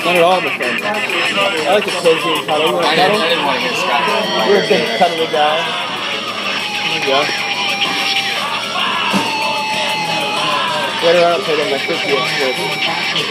Not at all, my friend. I like the cozy and cuddle. I didn't want to get Scott. You're a big cuddly guy. There you go. Later on, I'll play them my 50th.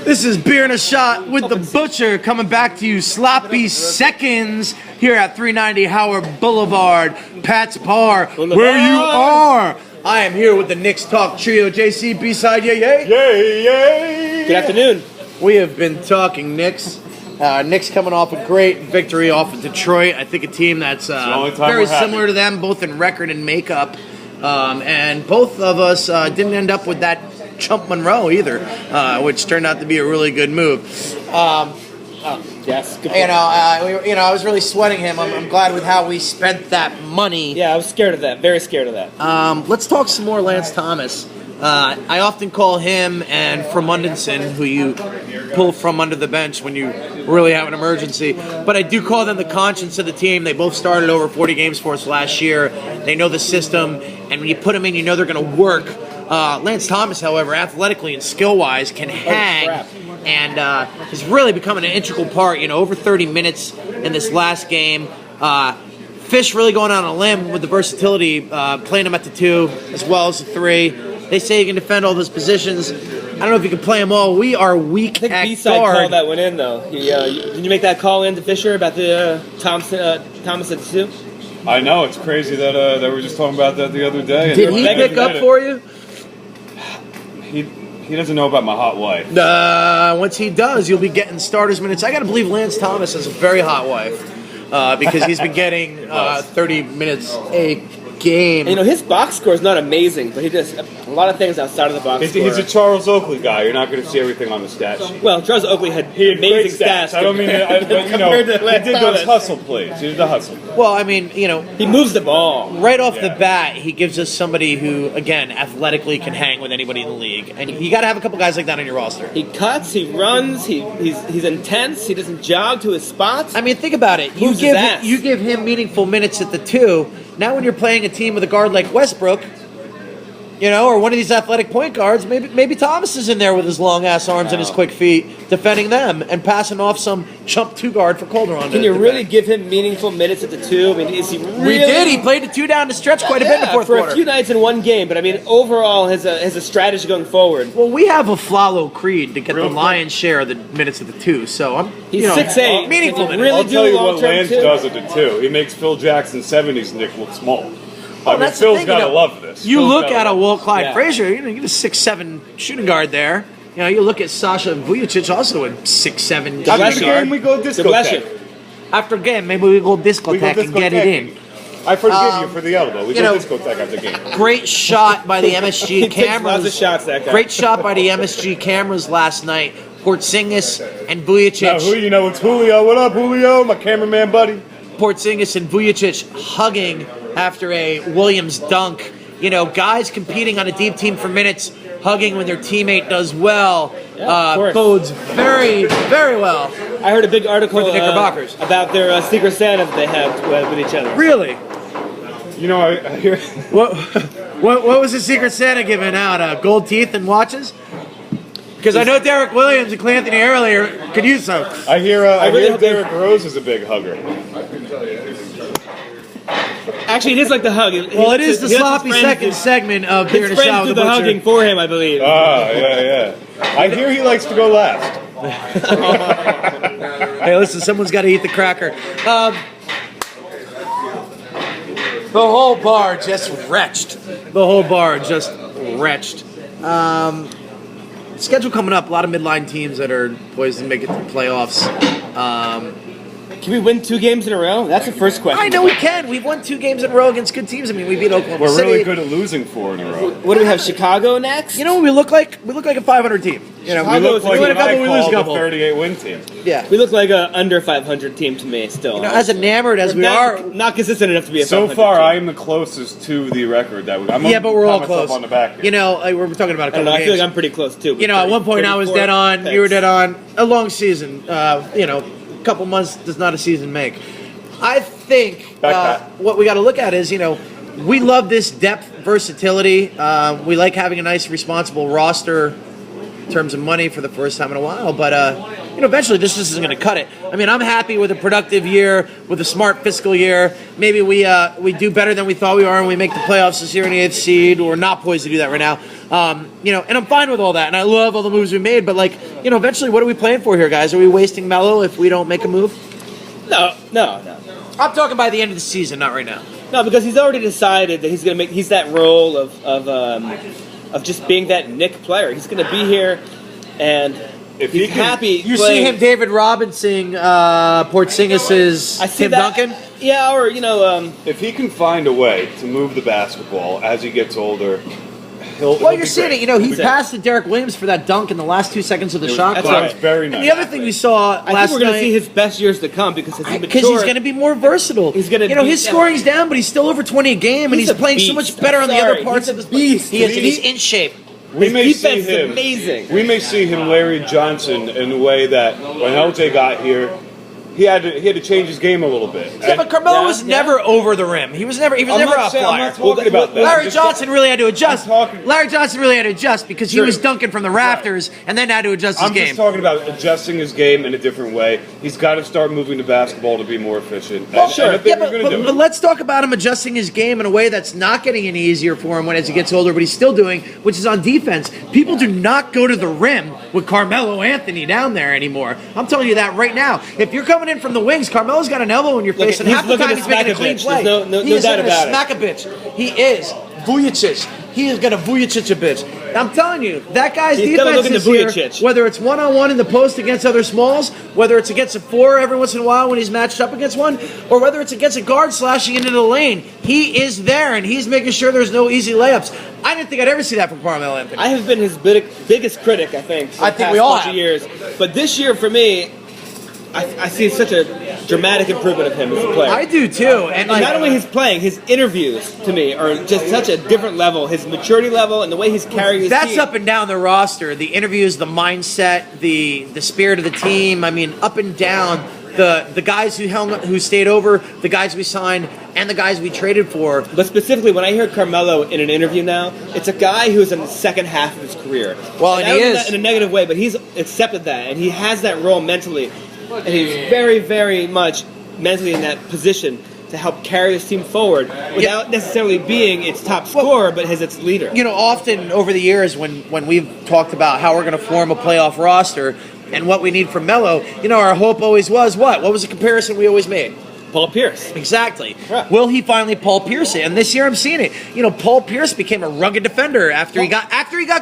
This is Beer and a Shot with the Butcher coming back to you sloppy seconds here at 390 Howard Boulevard, Pat's Bar, where you are. I am here with the Knicks Talk Trio, JC, B-side, yay, yay. Yay, yay. Good afternoon. We have been talking Knicks. Knicks coming off a great victory off of Detroit. I think a team that's very similar to them, both in record and makeup. And both of us didn't end up with that Chump Monroe either, which turned out to be a really good move. Yes. Good I was really sweating him. I'm glad with how we spent that money. Yeah, I was scared of that. Very scared of that. Let's talk some more Lance Thomas. I often call him and Fromundinson, who you pull from under the bench when you really have an emergency. But I do call them the conscience of the team. They both started over 40 games for us last year. They know the system, and when you put them in, you know they're going to work. Lance Thomas, however, athletically and skill-wise, can hang and has really become an integral part. Over 30 minutes in this last game. Fish really going on a limb with the versatility, playing him at the 2 as well as the 3. They say you can defend all those positions. I don't know if you can play them all. We are weak at B-side guard. called that one in, though. Did you make that call in to Fisher about the Thomas at the 2? I know, it's crazy that they were just talking about that the other day. Did he pick up for you? He doesn't know about my hot wife. Once he does, you'll be getting starters minutes. I got to believe Lance Thomas has a very hot wife because he's been getting 30 minutes a game. And, his box score is not amazing, but he does a lot of things outside of the box score. He's a Charles Oakley guy. You're not going to see everything on the stat sheet. Well, Charles Oakley had amazing stats. I don't mean but, he did those hustle plays. He did the hustle. Well, I mean, he moves the ball. Right off the bat, he gives us somebody who, again, athletically can hang with anybody in the league. And you got to have a couple guys like that on your roster. He cuts, he runs, he's intense, he doesn't jog to his spots. I mean, think about it. You give him meaningful minutes at the 2. Now when you're playing a team with a guard like Westbrook, or one of these athletic point guards, maybe Thomas is in there with his long-ass arms and his quick feet, defending them and passing off some chump 2 guard for Calderon. Can you really give him meaningful minutes at the 2? I mean, is he really... We did. He played the 2 down the stretch quite a bit in the fourth quarter. For a few nights in one game, but I mean, overall, has a strategy going forward. Well, we have a Flalo Creed to get the lion's share of the minutes at the 2, so he's 6'8". Meaningful minutes. Really I'll tell you what Lance does at the 2. He makes Phil Jackson 70s Nick look small. Phil's got to love this. You look at a Clyde Frazier, you get a 6'7" shooting guard there. You look at Sasha Vujacic, also a 6'7" After the game, we go discotheque. After a game, maybe we go discotheque and get it in. I forgive you for the elbow. We go discotheque after the game. Great shot by the MSG cameras. Lots of shots, that guy. Great shot by the MSG cameras last night. Porzingis and Vujacic. Now, it's Julio. What up, Julio? My cameraman buddy. Porzingis and Vujacic hugging after a Williams dunk. Guys competing on a deep team for minutes, hugging when their teammate does well, bodes very, very well. I heard a big article for the Knickerbockers about their Secret Santa that they have with each other. Really? I hear... What was the Secret Santa giving out? Gold teeth and watches? Because I know Derek Williams and Clanthony earlier could use some. I hear Derrick Rose is a big hugger. Actually, it is like the hug. It is the sloppy second segment of Beer and a Shot with the Butcher. Hugging for him, I believe. Yeah. I hear he likes to go last. Hey, listen, someone's got to eat the cracker. The whole bar just wretched. Schedule coming up. A lot of midline teams that are poised to make it to the playoffs. Can we win 2 games in a row? That's the first question. I know we can. We've won 2 games in a row against good teams. I mean, we beat Oklahoma City. We're really good at losing 4 in a row. What do we have? Chicago next? You know what we look like? We look like a 500 team. We look like we win a couple, we lose a couple. 38-win team. Yeah. We look like a under 500 team to me still. As enamored as we are. Not consistent enough to be a 500 So far, team. I am the closest to the record. But we're all close. On the back we're talking about a couple games. I feel like I'm pretty close too. At one point I was dead on. You were dead on. A long season. A couple months does not a season make. I think what we got to look at is, we love this depth versatility. We like having a nice, responsible roster in terms of money for the first time in a while. But, eventually this just isn't going to cut it. I mean, I'm happy with a productive year, with a smart fiscal year. Maybe we do better than we thought we are and we make the playoffs this year in the 8th seed. We're not poised to do that right now. And I'm fine with all that. And I love all the moves we made. But, eventually what are we playing for here, guys? Are we wasting Melo if we don't make a move? No. I'm talking by the end of the season, not right now. No, because he's already decided that he's that role of just being that Knick player. He's going to be here, and if he's happy. You see him, David Robinson, Porzingis' Tim Duncan. Yeah, or if he can find a way to move the basketball as he gets older. Well, you're seeing it. He passed to Derek Williams for that dunk in the last 2 seconds of the shot clock. That was very nice. And the other thing we saw last night, I think we're going to see his best years to come because he's going to be more versatile. He's going to, his scoring's down, but he's still over 20 a game, and he's playing so much better on the other parts of his beast. He's in shape. His defense is amazing. We may see him Larry Johnson in a way that when LJ got here, he had to change his game a little bit. Yeah, but Carmelo was never over the rim. He was never a flyer. I'm not talking about that. Larry Johnson really had to adjust. Larry Johnson really had to adjust because he was dunking from the rafters and then had to adjust his game. I'm just talking about adjusting his game in a different way. He's got to start moving the basketball to be more efficient. Well, sure. But let's talk about him adjusting his game in a way that's not getting any easier for him as he gets older, but he's still doing, which is on defense. People do not go to the rim with Carmelo Anthony down there anymore. I'm telling you that right now. If you're coming in from the wings, Carmelo's got an elbow in your face, and half the time he's making a clean play. No doubt about it. Smack a bitch. He is Vujicic. He is going to Vujicic a bitch. I'm telling you, that guy's defense is here, whether it's one-on-one in the post against other smalls, whether it's against a 4 every once in a while when he's matched up against one, or whether it's against a guard slashing into the lane, he is there, and he's making sure there's no easy layups. I didn't think I'd ever see that from Carmelo Anthony. I have been his biggest critic, I think, for the past we all bunch of years. But this year, for me, I see such a dramatic improvement of him as a player. I do too, and not only his playing, his interviews to me are just such a different level. His maturity level and the way he's carrying his that's team. up and down the roster. The interviews, the mindset, the spirit of the team. I mean, up and down. The guys who stayed over, the guys we signed, and the guys we traded for. But specifically, when I hear Carmelo in an interview now, it's a guy who's in the second half of his career. Well, and he is in a negative way, but he's accepted that, and he has that role mentally. And he's very, very much mentally in that position to help carry this team forward without necessarily being its top scorer, but as its leader. Often over the years when we've talked about how we're going to form a playoff roster and what we need from Melo, our hope always was what? What was the comparison we always made? Paul Pierce. Exactly. Right. Will he finally Paul Pierce it? And this year I'm seeing it. Paul Pierce became a rugged defender after he got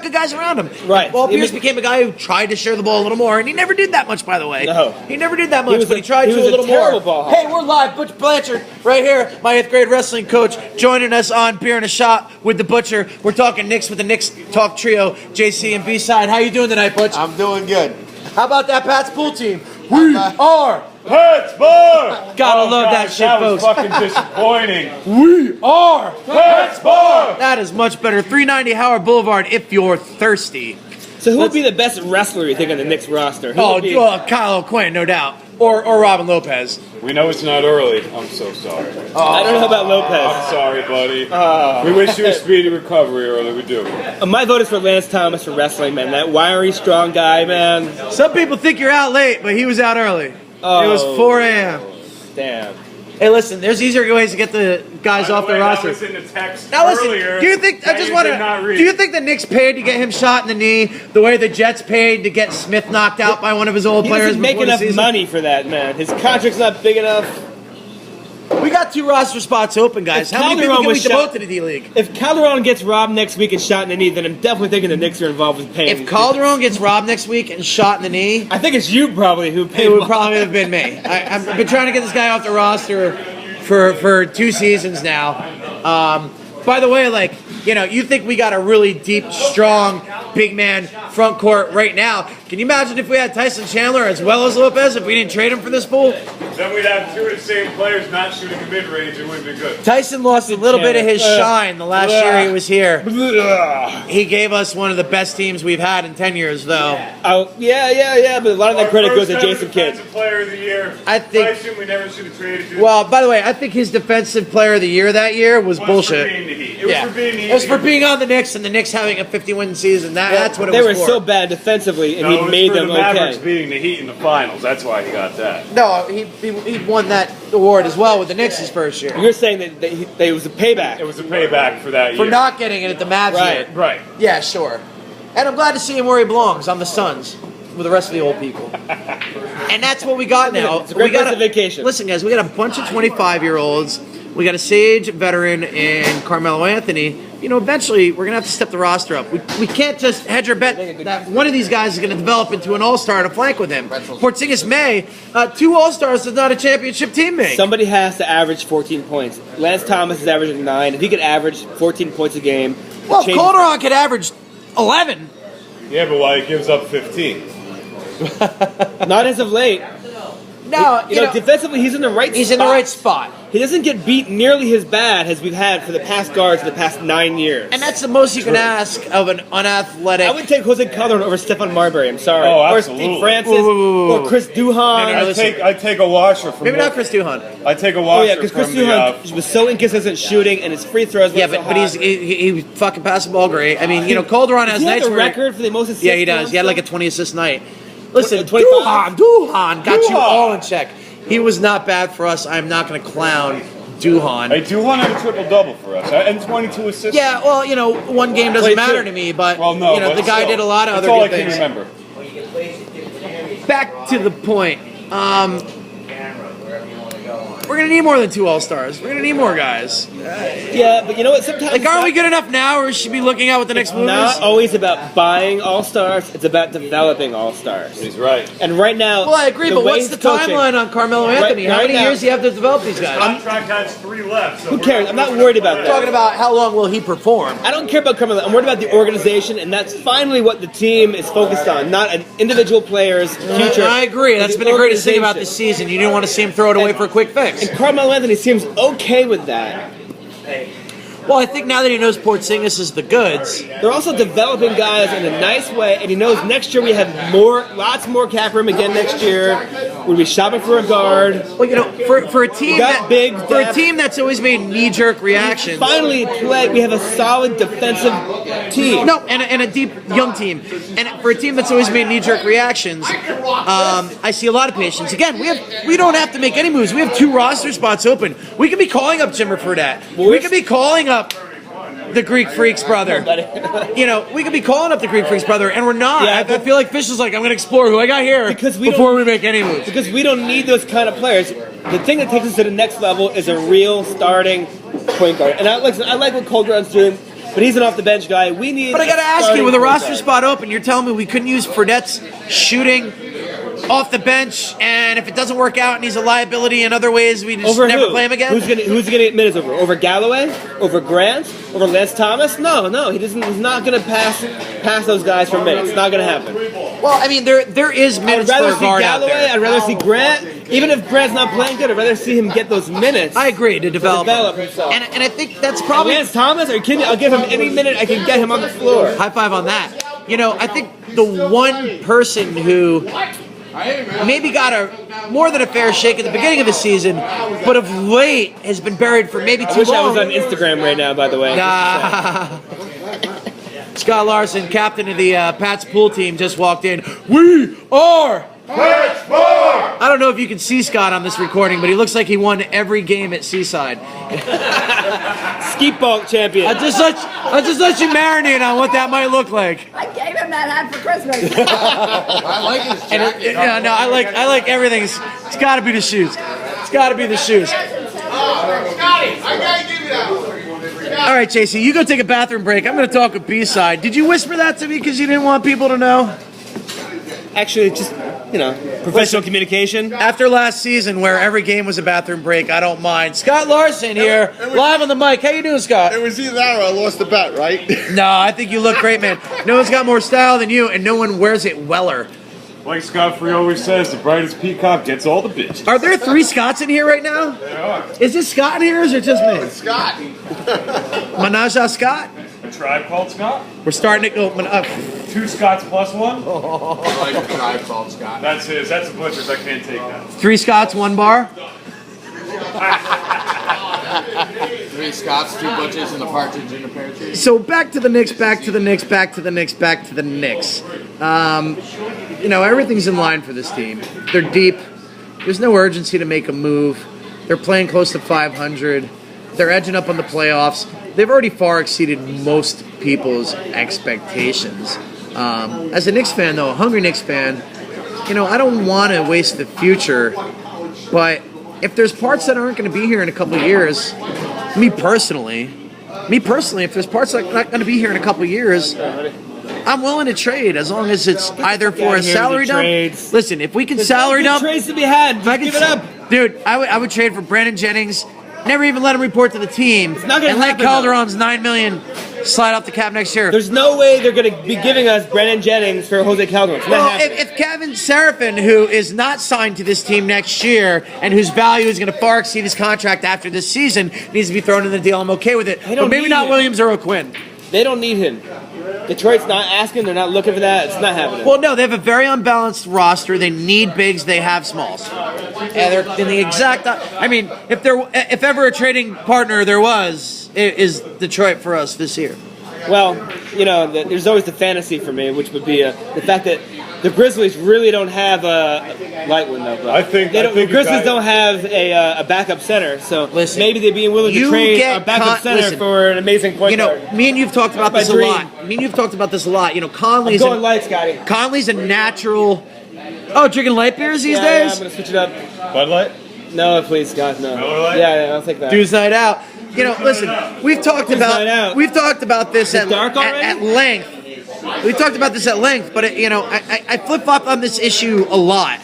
good guys around him. Right. Paul Pierce became a guy who tried to share the ball a little more, and he never did that much, by the way. No. He never did that much, but he tried to a little more. Ball hey, we're live. Butch Blanchard right here, my 8th grade wrestling coach, joining us on Beer and a Shot with the Butcher. We're talking Knicks with the Knicks Talk Trio, JC and B-Side. How you doing tonight, Butch? I'm doing good. How about that Pat's pool team? We are Pittsburgh! Gotta love that shit, folks. That was fucking disappointing. We are Pittsburgh! That is much better. 390 Howard Boulevard if you're thirsty. So who would be the best wrestler you think on the Knicks roster? Kyle O'Quinn, no doubt. Or Robin Lopez. We know it's not early. I'm so sorry. I don't know about Lopez. I'm sorry, buddy. We wish you a speedy recovery early. We do. My vote is for Lance Thomas for wrestling, man. That wiry, strong guy, man. Some people think you're out late, but he was out early. It was 4 a.m. Damn. Hey, listen, there's easier ways to get the guys off the roster. That was in the text now, listen, earlier. Do you think the Knicks paid to get him shot in the knee the way the Jets paid to get Smith knocked out by one of his old players? He doesn't make enough money for that, man. His contract's not big enough. We got 2 roster spots open, guys. How many people can we devote to the D-League? If Calderon gets robbed next week and shot in the knee, then I'm definitely thinking the Knicks are involved with paying. If Calderon gets robbed next week and shot in the knee, I think it's you probably who paid. It would probably have been me. I've been trying to get this guy off the roster for 2 seasons now. By the way, like, you think we got a really deep, strong, big man front court right now. Can you imagine if we had Tyson Chandler as well as Lopez if we didn't trade him for this fool? Then we'd have two of the same players not shooting the mid-range. It wouldn't be good. Tyson lost a little bit of his shine the last year he was here. He gave us one of the best teams we've had in 10 years, though. Oh, yeah, but a lot of that credit goes to Jason Kidd. Defensive player of the year. I think. Tyson, we never should have traded him. Well, by the way, I think his defensive player of the year that year was bullshit. For being the Heat. It was for being the Heat. It was for being on the Knicks and the Knicks having a 50-win season. That's what it was for. They were so bad defensively, and No, he it was made for them the Mavericks okay. beating the Heat in the finals. That's why he got that. No, he won that award as well with the Knicks his first year. You're saying that it was a payback. It was a payback for that For year. not getting it at the Mavs year. Right. Yeah, sure. And I'm glad to see him where he belongs, on the Suns, with the rest of the old people. And that's what we got now. It's a great place of vacation. Listen, guys, we got a bunch of 25-year-olds. We got a sage veteran in Carmelo Anthony. Eventually, we're going to have to step the roster up. We can't just hedge our bet that one of these guys is going to develop into an all-star to flank with him. Porzingis may. 2 all-stars is not a championship team make. Somebody has to average 14 points. Lance Thomas is averaging 9. If he could average 14 points a game... Well, Calderon could average 11. Yeah, but why he gives up 15? Not as of late. No, defensively, he's in the right spot. He's in the right spot. He doesn't get beat nearly as bad as we've had for the past guards in the past 9 years. And that's the most you can ask of an unathletic... I would take Jose Calderon over Stephon Marbury, I'm sorry. Oh, or absolutely. Steve Francis, or Chris Duhon. I'd take a washer from... Maybe not Chris Duhon. I'd take a Oh, washer yeah, because Chris from Duhon was so inconsistent shooting, and his free throws were so But he fucking passed the ball great. I mean, Calderon has Does he have nights the where... record for the most assists? Yeah, he does. He had like a 20-assist night. Listen, 25? Duhon got you all in check. He was not bad for us. I'm not going to clown Duhon. Hey, Duhon had a triple-double for us, and 22 assists. Yeah, well, one game doesn't 22. matter to me, but, Well, no, the guy did a lot of other good things. That's all I can remember. Back to the point. We're going to need more than 2 all-stars. We're going to need more guys. Yeah, but you know what? Sometimes Like, aren't we good enough now, or should we be looking out what the next move is? Not always about buying all-stars. It's about developing all-stars. He's right. And right now... Well, I agree, but what's the timeline on Carmelo Anthony? How many years do you have to develop these guys? Contract has 3 left. So Who cares? I'm not worried about that. Talking about how long will he perform? I don't care about Carmelo. I'm worried about the organization, and that's finally what the team is focused on, not an individual player's future. I agree. That's but been the the greatest thing about organization. this season. You didn't want to see him throw it away for a quick fix. And Carmelo Anthony seems okay with that. Well, I think now that he knows Porzingis is the goods, They're also developing guys in a nice way, and he knows next year we have lots more cap room again next year. We'll be shopping for a guard. well, for a team got a team that's always made knee-jerk reactions. Finally, we have a solid defensive team. No, and a deep young team, and for a team that's always made knee-jerk reactions, I see a lot of patience. Again, we don't have to make any moves. We have 2 roster spots open. We could be calling up Jimmer Fredette. We could be calling up the Greek Freaks brother. We could be calling up the Greek Freaks brother, and we're not. Yeah, I feel like Fish is like, I'm going to explore who I got here before we make any moves. Because we don't need those kind of players. The thing that takes us to the next level is a real starting point guard. And I like what Calderon's doing, but he's an off-the-bench guy. We need. But I got to ask starting you, with a point roster guard. spot open, you're telling me we couldn't use Fredette's shooting off the bench, and if it doesn't work out and he's a liability in other ways, we just Over never who? play him again? Who's gonna get minutes over? Over Galloway? Over Grant? Over Lance Thomas? No, he doesn't. He's not gonna pass those guys for minutes. It's not gonna happen. Well, I mean, there is I'd minutes for rather a see guard out Galloway. there. I'd rather see Grant. Even if Grant's not playing good, I'd rather see him get those minutes. I agree, to develop himself. And I think that's probably... Lance Thomas? Are you kidding me? I'll give him any minute I can get him on the floor. High five on that. I think the one person who maybe got more than a fair shake at the beginning of the season, but of late has been buried for maybe I too wish I long. was on Instagram right now, by the way. Scott Larson, captain of the Pats pool team, just walked in. We are Let's bar! I don't know if you can see Scott on this recording, but he looks like he won every game at Seaside. Skeet ball champion. I'll just let you marinate on what that might look like. I gave him that hat for Christmas. I like his jacket. I like everything. It's got to be the shoes. It's got to be the shoes. Scotty, I gotta give you that one. All right, JC, you go take a bathroom break. I'm going to talk with B-Side. Did you whisper that to me because you didn't want people to know? Actually, just professional communication. After last season, where every game was a bathroom break, I don't mind. Scott Larson here, live on the mic. How you doing, Scott? It was either that or I lost the bet, right? No, I think you look great, man. No one's got more style than you, and no one wears it weller. Like Scott Free always says, the brightest peacock gets all the bitches. Are there 3 Scotts in here right now? There are. Is this Scott in here, or is it just me? Scott. Menage a Scott? A tribe called Scott? We're starting to go. 2 Scotts plus 1? I like a tribe called Scott. That's his. That's a butcher's. I can't take that. 3 Scotts, 1 bar? 3 Scots, 2 butches, and a partridge in a pear tree. So back to the Knicks, back to the Knicks, back to the Knicks, back to the Knicks. Everything's in line for this team. They're deep. There's no urgency to make a move. They're playing close to 500. They're edging up on the playoffs. They've already far exceeded most people's expectations. As a Knicks fan, though, a hungry Knicks fan, I don't want to waste the future, but if there's parts that aren't going to be here in a couple of years, me personally, if there's parts that are not going to be here in a couple of years, I'm willing to trade as long as it's either for a salary dump. Listen, if we can salary dump, trades to be had. Just give it up, dude. I would trade for Brandon Jennings. Never even let him report to the team, It's not gonna and let happen, Calderon's $9 million slide off the cap next year. There's no way they're going to be giving us Brandon Jennings for Jose Calderon. It's not Well, happening. if Kevin Seraphin, who is not signed to this team next year and whose value is going to far exceed his contract after this season, needs to be thrown in the deal, I'm okay with it. They don't But maybe need not him. Williams or O'Quinn. They don't need him. Detroit's not asking. They're not looking for that. It's not happening. Well, no, they have a very unbalanced roster. They need bigs. They have smalls. And they're in the exact. If ever a trading partner there was, it is Detroit for us this year. Well, there's always the fantasy for me, which would be the fact that the Grizzlies really don't have a light window. Bro. The Grizzlies don't have a backup center, so Listen, maybe they'd be willing to trade a backup center for an amazing point guard. Me and you've talked about That's this my a lot. Conley's Going light, Scotty. Conley's a natural. Oh, drinking light beers these Yeah, days? I'm gonna switch it up. Bud Light? No, please, Scott, no. Miller Lite? Yeah, I'll take that. Dude's night out. Listen, we've talked night out? about this at dark already? at length. We talked about this at length, but I flip flop on this issue a lot.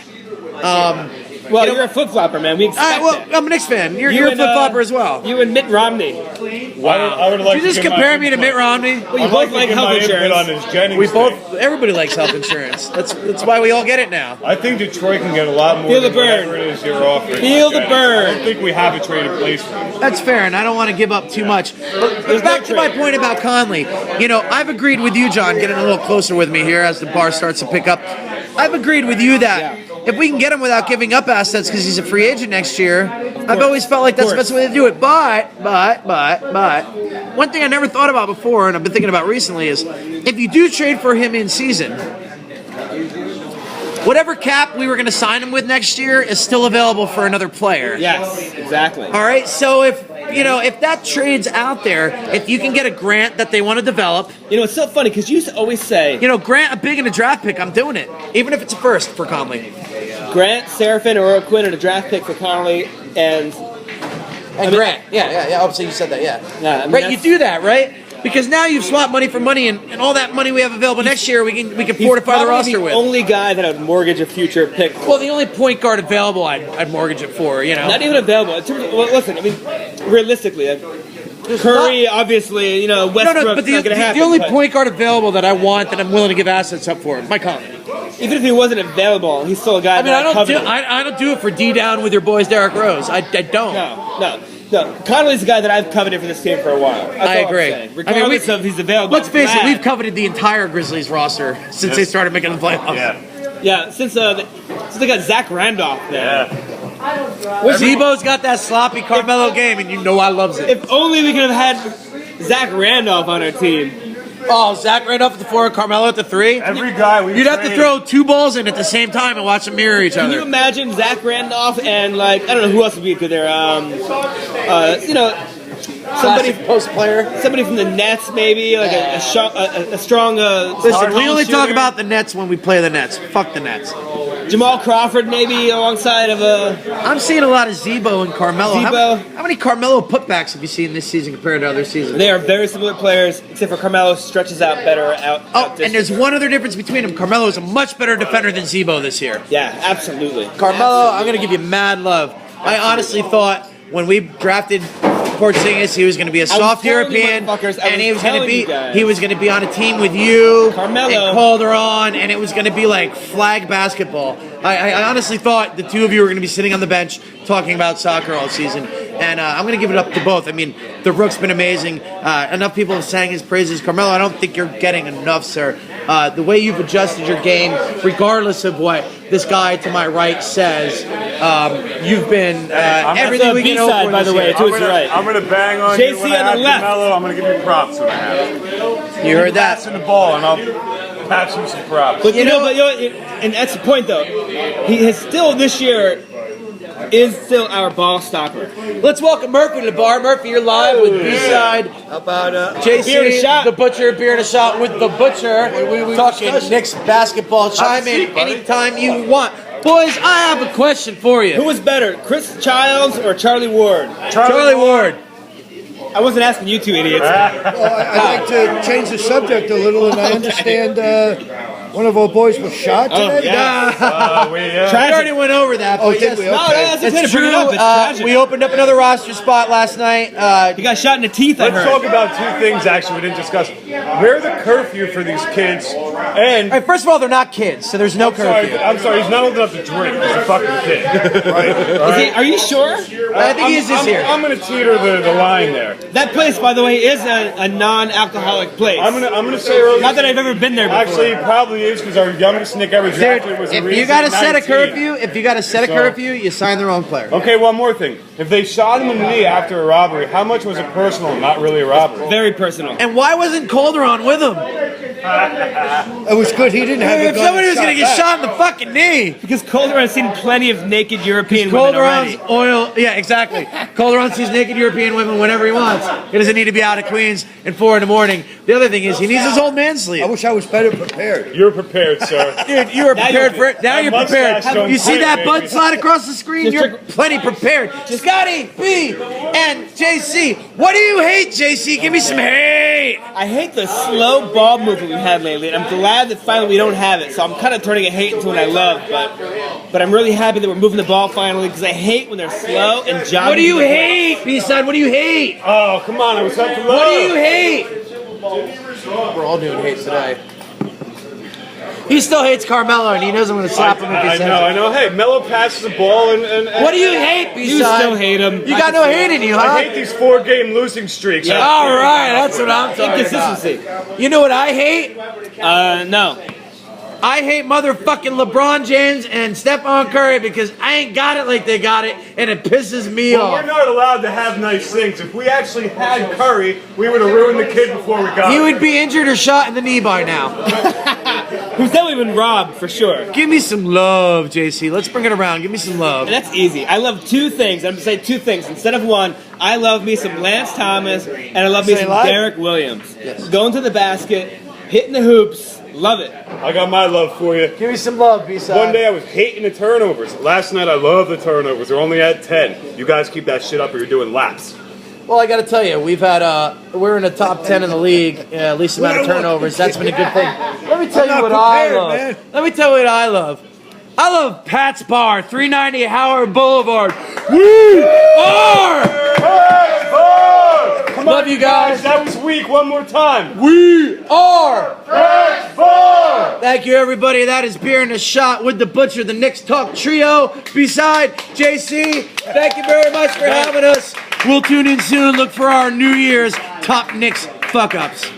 Well, you're a flip flopper, man. We expect that. I'm a Knicks fan. You're a and, flip flopper as well. You and Mitt Romney. I would like Did you just compare me to Mitt Romney? Well, you both like health insurance. on his Jennings We thing. both. Everybody likes health insurance. That's why we all get it now. I think Detroit can get a lot more Feel the than whatever burn. it is you're offering. Feel the Jennings. burn. I don't think we have a trade in place for him. That's fair, and I don't want to give up too much. But back to my point about Conley. I've agreed with you, John, getting a little closer with me here as the bar starts to pick up. I've agreed with you that if we can get him without giving up assets because he's a free agent next year, I've always felt like that's the best way to do it. But, one thing I never thought about before, and I've been thinking about recently, is if you do trade for him in season, whatever cap we were going to sign him with next year is still available for another player. Yes, exactly. All right, so if that trade's out there, if you can get a Grant that they want to develop, It's so funny because you always say Grant a big in a draft pick, I'm doing it, even if it's a first for Conley. Grant, Seraphin, or O'Quinn, and a draft pick for Conley, and Grant, yeah. Obviously, you said that, yeah. Yeah, Right, you do that, right? Because now you've swapped money for money, and all that money we have available next year, we can fortify the roster the with. only guy that would mortgage a future pick for. Well, the only point guard available, I'd mortgage it for. Not even available. In terms of, listen, realistically, Curry, obviously, Westbrook's but not going to happen. the only but point guard available that I want that I'm willing to give assets up for, Mike Conley. even if he wasn't available, he's still a guy. I that I don't do it for D down with your boys, Derrick Rose. I don't. No. Conley's a guy that I've coveted for this team for a while. That's I all I'm agree. saying. Regardless of he's available. Let's face it, glad. we've coveted the entire Grizzlies roster since they started making the playoffs. Yeah. since they got Zach Randolph there. Yeah. Zebo's got that sloppy Carmelo game, and I loves it. If only we could have had Zach Randolph on our team. Oh, Zach Randolph at the 4, Carmelo at the 3? Every guy we You'd have to throw 2 balls in at the same time and watch them mirror each Can you other. imagine Zach Randolph and I don't know who else would be good there. Somebody Post player. Somebody from the Nets, maybe like a strong. Listen, we only shooter. talk about the Nets when we play the Nets. Fuck the Nets. Jamal Crawford maybe alongside of a... I'm seeing a lot of Zebo and Carmelo. Zebo. How many Carmelo putbacks have you seen this season compared to other seasons? They are very similar players, except for Carmelo stretches out better out and there's one other difference between them. Carmelo is a much better defender than Zebo this year. Yeah, absolutely. Carmelo, I'm going to give you mad love. I honestly thought when we drafted Porzingis, he was going to be a soft European, and he was going to be on a team with you, Carmelo, and Calderon, and it was going to be like flag basketball. I honestly thought the two of you were going to be sitting on the bench talking about soccer all season, and I'm going to give it up to both. I mean, the Rook's been amazing. Enough people have sang his praises. Carmelo, I don't think you're getting enough, sir. The way you've adjusted your game, regardless of what this guy to my right says, you've been everything we can hope for. By the way, to his right. I'm going to bang on JC you when I on have the left. Mello. I'm going to give you props when I have. You heard that? Passing the ball, and I'll patch you some props. But you know, and that's the point though. He has still this year is still our ball stopper. Let's welcome Murphy to the bar. Murphy, you're live with B-Side. How about JC, Beer and a shot. the Butcher, beer and a shot with the Butcher. we Talking discussing? Knicks basketball. Chime in anytime you want. Boys, I have a question for you. Who was better, Chris Childs or Charlie Ward? Charlie Ward. I wasn't asking you two idiots. I'd like to change the subject a little, and I understand one of our boys was shot today. We already went over that. Oh, but did we? No, Okay. that's okay to It's bring true. it up. It's tragic. We opened up another roster spot last night. He got shot in the teeth, I Let's heard. talk about two things, actually, we didn't discuss. Where the curfew for these kids, and... All right, first of all, they're not kids, so there's no curfew. I'm sorry, he's not old enough to drink. He's a fucking kid. Right? Is he, are you sure? I think he is this year. I'm going to teeter the line there. That place, by the way, is a non-alcoholic place. I'm gonna say earlier. Not that I've ever been there before. Actually, it probably is because our youngest Nick ever drafted was a If reason you got to set a 19. curfew, you sign the wrong player. Okay, one more thing. If they shot him in the knee after a robbery, how much was it personal, not really a robbery? Very personal. And why wasn't Calderon with him? It was good he didn't have a If gun. somebody was going to get shot in the fuking knee. Because Calderon has seen plenty of naked European women Calderon's already. yeah, exactly. Calderon sees naked European women whenever he wants. He doesn't need to be out of Queens at 4 a.m. The other thing is he needs his old man sleep. I wish I was better prepared. You're prepared, sir. Dude, you were prepared for it. Now That you're prepared. mustache don't You see quit, that baby. bud slide across the screen? You're plenty prepared. Scotty, B, and JC. What do you hate, JC? Give me some hate. I hate the slow ball movement we've had lately, and I'm glad that finally we don't have it. So I'm kind of turning a hate into what I love, but I'm really happy that we're moving the ball finally because I hate when they're slow and jogging. What do you hate, B-side? What do you hate? Oh, come on, I was up to love. What do you hate? We're all doing hate today. He still hates Carmelo, and he knows I'm going to slap him if he says it. I know. Hey, Melo passes the ball, and What do you hate, B-side? You still hate him. You got no hate in you, huh? I hate these 4-game losing streaks. Yeah. All right, that's what I'm talking Inconsistency. about. You know what I hate? No. I hate motherfucking LeBron James and Stephon Curry because I ain't got it like they got it, and it pisses me Well, we're off. not allowed to have nice things. If we actually had Curry, we would have ruined the kid before we got He him. would be injured or shot in the knee by now. Who's definitely been robbed, for sure. Give me some love, JC. Let's bring it around. Give me some love. And that's easy. I love two things. I'm going to say two things. Instead of one, I love me some Lance Thomas, and I love me some Derek Williams. Yes. Going to the basket, hitting the hoops. Love it. I got my love for you. Give me some love, B-side. One day I was hating the turnovers. Last night I loved the turnovers. They're only at 10. You guys keep that shit up or you're doing laps. Well, I got to tell you, we're in the top 10 in the league, least amount of turnovers. That's been a good thing. Let me tell you what I love. Man. Let me tell you what I love. I love Pat's Bar, 390 Howard Boulevard. We are! Come Love you guys. That was weak. One more time. We are! Bar! Thank you, everybody. That is Beer and a Shot with the Butcher, the Knicks Talk Trio. Beside JC, thank you very much for having us. We'll tune in soon. Look for our New Year's top Knicks fuck-ups.